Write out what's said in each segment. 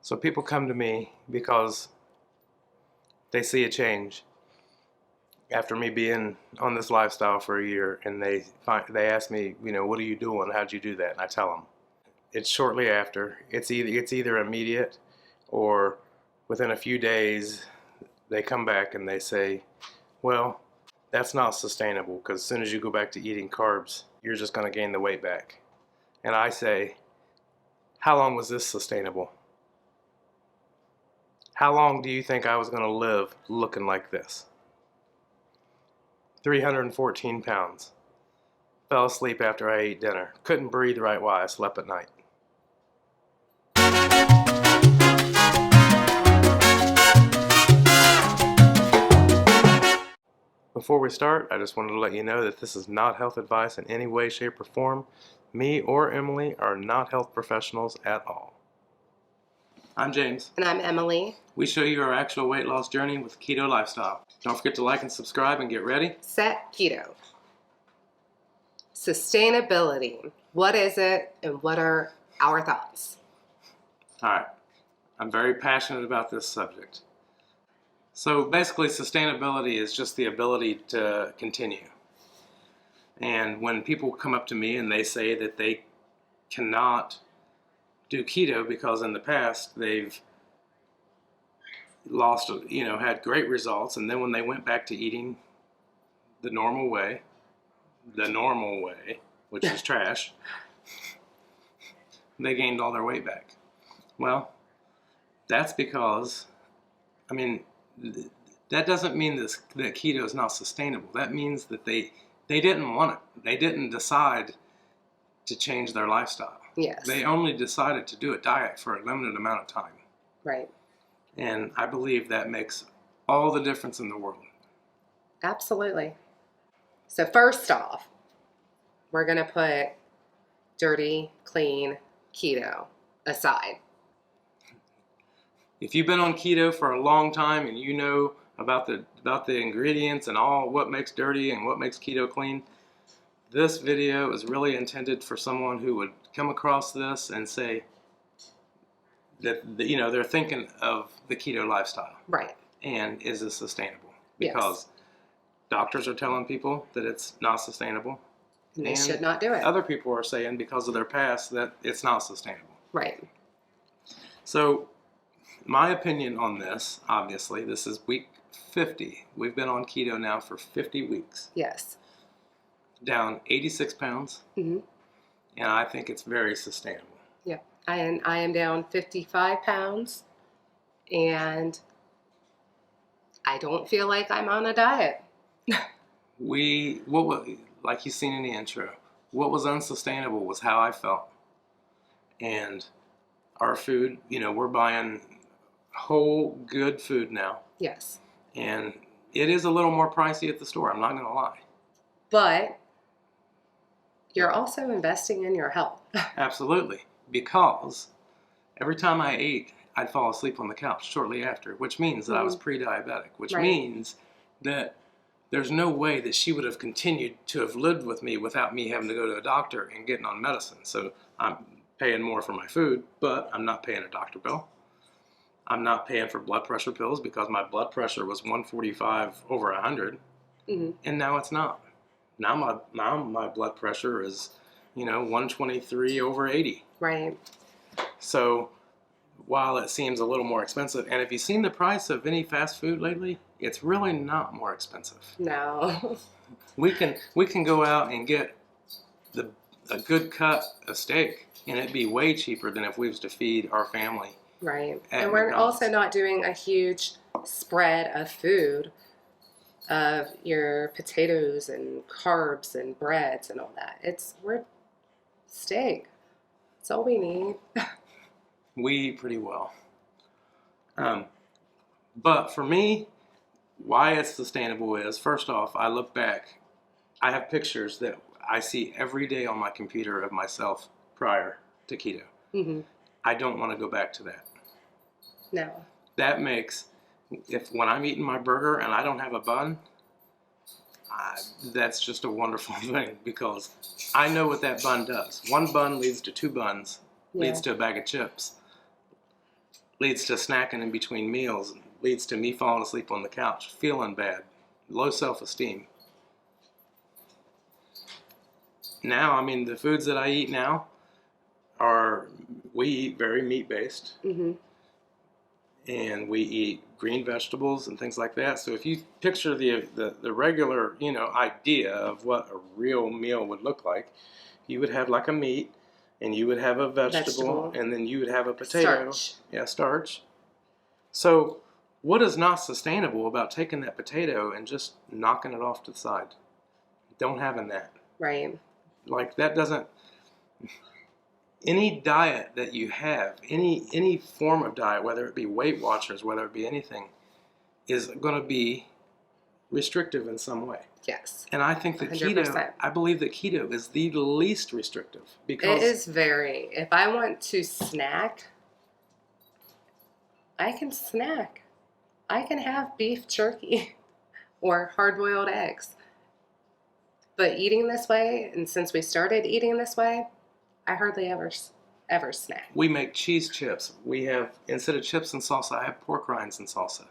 So people come to me because they see a change after me being on this lifestyle for a year, and they ask me, what are you doing? How'd you do that? And I tell them. It's shortly after. It's either immediate, or within a few days they come back and they say, well, that's not sustainable, because as soon as you go back to eating carbs, you're just going to gain the weight back. And I say, how long was this sustainable? How long do you think I was going to live looking like this? 314 pounds. Fell asleep after I ate dinner. Couldn't breathe right while I slept at night. Before we start, I just wanted to let you know that this is not health advice in any way, shape, or form. Me or Emily are not health professionals at all. I'm James. And I'm Emily. We show you our actual weight loss journey with keto lifestyle. Don't forget to like and subscribe, and get ready. Set keto. Sustainability. What is it, and what are our thoughts? All right. I'm very passionate about this subject. So basically, sustainability is just the ability to continue. And when people come up to me and they say that they cannot do keto because in the past they've lost, had great results, and then when they went back to eating the normal way, which is trash, they gained all their weight back. Well, that's because, that doesn't mean that keto is not sustainable. That means that they didn't want it. They didn't decide to change their lifestyle. Yes. They only decided to do a diet for a limited amount of time. Right. And I believe that makes all the difference in the world. Absolutely. So first off, we're going to put dirty, clean keto aside. If you've been on keto for a long time and you know about the ingredients and all what makes dirty and what makes keto clean, this video is really intended for someone who would come across this and say that they're thinking of the keto lifestyle. Right. And is this sustainable? Because doctors are telling people that it's not sustainable. And they should not do it. Other people are saying because of their past that it's not sustainable. Right. So my opinion on this, obviously, this is week 50. We've been on keto now for 50 weeks. Yes. Down 86 pounds. Mm-hmm. And I think it's very sustainable. Yeah. I am down 55 pounds. And I don't feel like I'm on a diet. Like you've seen in the intro, what was unsustainable was how I felt. And our food, we're buying whole, good food now. Yes. And it is a little more pricey at the store, I'm not going to lie. But you're also investing in your health. Absolutely. Because every time I ate, I'd fall asleep on the couch shortly after, which means that I was pre-diabetic, which means that there's no way that she would have continued to have lived with me without me having to go to a doctor and getting on medicine. So I'm paying more for my food, but I'm not paying a doctor bill. I'm not paying for blood pressure pills because my blood pressure was 145 over 100, and now it's not. Now my blood pressure is, 123 over 80. Right. So while it seems a little more expensive, and if you've seen the price of any fast food lately, it's really not more expensive. No. We can go out and get a good cut of steak, and it'd be way cheaper than if we was to feed our family. Right. And we're also not doing a huge spread of food, of your potatoes and carbs and breads and all that. We're steak. That's all we need. We eat pretty well. But for me, why it's sustainable is, first off, I look back. I have pictures that I see every day on my computer of myself prior to keto. Mm-hmm. I don't want to go back to that. No. That makes, when I'm eating my burger and I don't have a bun, that's just a wonderful thing, because I know what that bun does. One bun leads to two buns, leads to a bag of chips, leads to snacking in between meals, leads to me falling asleep on the couch, feeling bad, low self-esteem. Now, I mean, the foods that I eat now we eat very meat-based. Mm-hmm. And we eat green vegetables and things like that. So if you picture the regular, idea of what a real meal would look like, you would have like a meat, and you would have a vegetable. And then you would have a potato. Starch. Yeah, starch. So what is not sustainable about taking that potato and just knocking it off to the side? Don't having that. Right. Like that doesn't... Any diet that you have, any form of diet, whether it be Weight Watchers, whether it be anything, is going to be restrictive in some way. Yes. And I think that 100%. I believe that keto is the least restrictive, because it is very. If I want to snack, I can snack. I can have beef jerky or hard-boiled eggs. But eating this way, and since we started eating this way, I hardly ever snack. We make cheese chips. We have, instead of chips and salsa, I have pork rinds and salsa.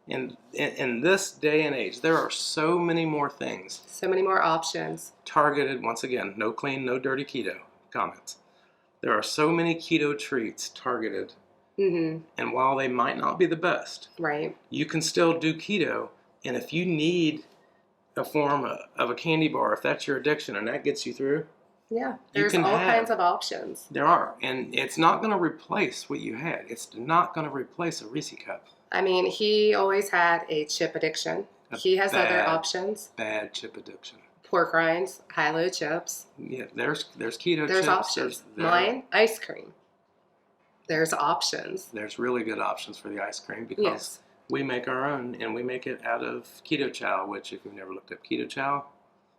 And in this day and age, there are so many more things. So many more options. Targeted, once again, no clean, no dirty keto comments. There are so many keto treats targeted. Mm-hmm. And while they might not be the best, right, you can still do keto. And if you need a form of a candy bar, if that's your addiction and that gets you through, yeah, there's all kinds of options. There are. And it's not going to replace what you had. It's not going to replace a Reese cup. I mean, he always had a chip addiction. He has other options. Bad chip addiction. Pork rinds, high-low chips. Yeah, there's keto chips. There's options. Mine, ice cream. There's options. There's really good options for the ice cream, because we make our own, and we make it out of keto chow, which if you've never looked up keto chow,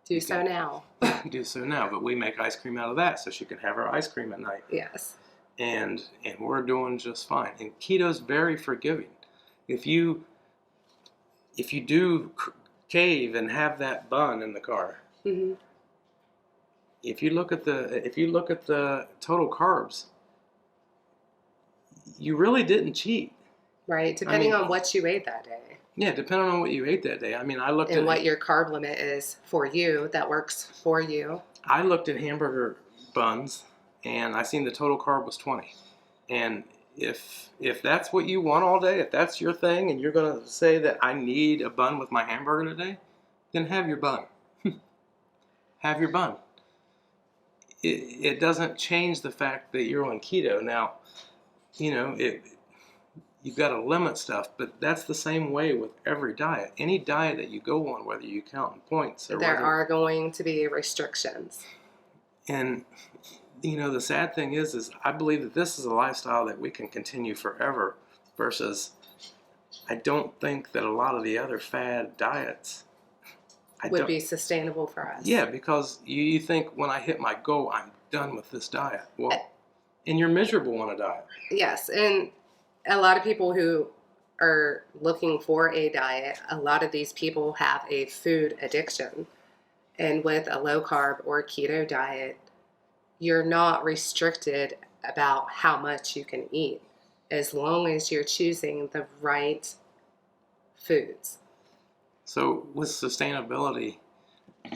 do so now. Do so now. But we make ice cream out of that, so she can have her ice cream at night. Yes. And we're doing just fine. And keto's very forgiving. If you do cave and have that bun in the car, mm-hmm. if you look at the total carbs, you really didn't cheat. Right, depending on what you ate that day. Yeah, depending on what you ate that day. I mean, I looked at... And what your carb limit is for you, that works for you. I looked at hamburger buns, and I seen the total carb was 20. And if that's what you want all day, if that's your thing, and you're going to say that I need a bun with my hamburger today, then have your bun. Have your bun. It doesn't change the fact that you're on keto. Now, you've got to limit stuff, but that's the same way with every diet. Any diet that you go on, whether you count in points or there are going to be restrictions. And the sad thing is I believe that this is a lifestyle that we can continue forever, versus I don't think that a lot of the other fad diets would be sustainable for us. Yeah, because you think when I hit my goal, I'm done with this diet. Well, and you're miserable on a diet. Yes, and a lot of people who are looking for a diet, a lot of these people have a food addiction. And with a low carb or keto diet, you're not restricted about how much you can eat, as long as you're choosing the right foods. So with sustainability,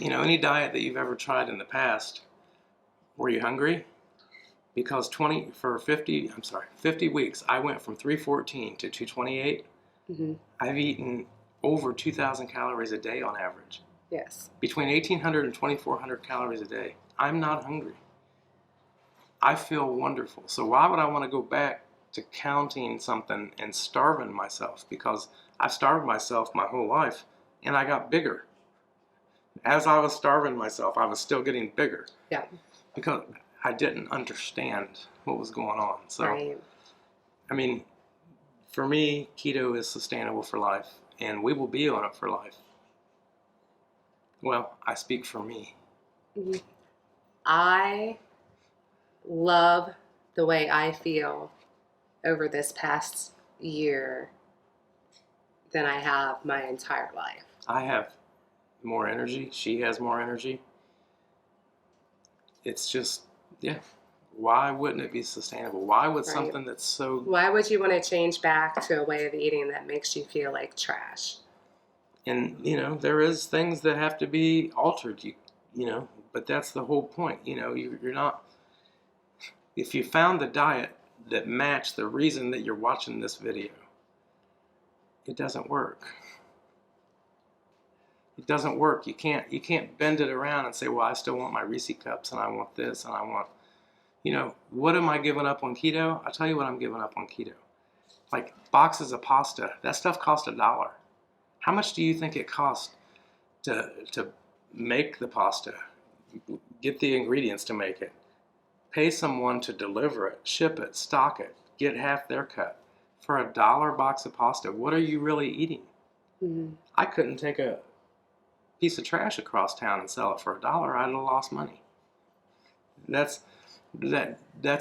any diet that you've ever tried in the past, were you hungry? Because 50 weeks, I went from 314 to 228. Mm-hmm. I've eaten over 2,000 calories a day on average. Yes. Between 1,800 and 2,400 calories a day. I'm not hungry. I feel wonderful. So why would I want to go back to counting something and starving myself? Because I starved myself my whole life, and I got bigger. As I was starving myself, I was still getting bigger. Yeah. Because I didn't understand what was going on. So, right. I mean, for me, keto is sustainable for life, and we will be on it for life. Well, I speak for me. Mm-hmm. I love the way I feel over this past year than I have my entire life. I have more energy. She has more energy. It's just, yeah. Why wouldn't it be sustainable? Why would something that's so... Why would you want to change back to a way of eating that makes you feel like trash? And, you know, there is things that have to be altered, you know, but that's the whole point. You know, you're not... If you found the diet that matched the reason that you're watching this video, it doesn't work. It doesn't work. You can't bend it around and say, well, I still want my Reese cups and I want this and I want... You know, what am I giving up on keto? I'll tell you what I'm giving up on keto. Like boxes of pasta, that stuff cost $1. How much do you think it costs to make the pasta, get the ingredients to make it, pay someone to deliver it, ship it, stock it, get half their cut for $1 box of pasta? What are you really eating? Mm-hmm. I couldn't take a piece of trash across town and sell it for $1. I'd have lost money. That's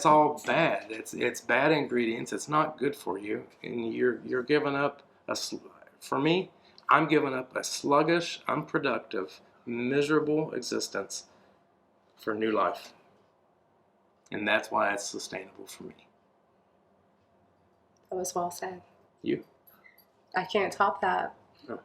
all bad. It's bad ingredients. It's not good for you, and you're giving up for me, I'm giving up a sluggish, unproductive, miserable existence for new life, and that's why it's sustainable for me. That was well said. You? I can't top that. No.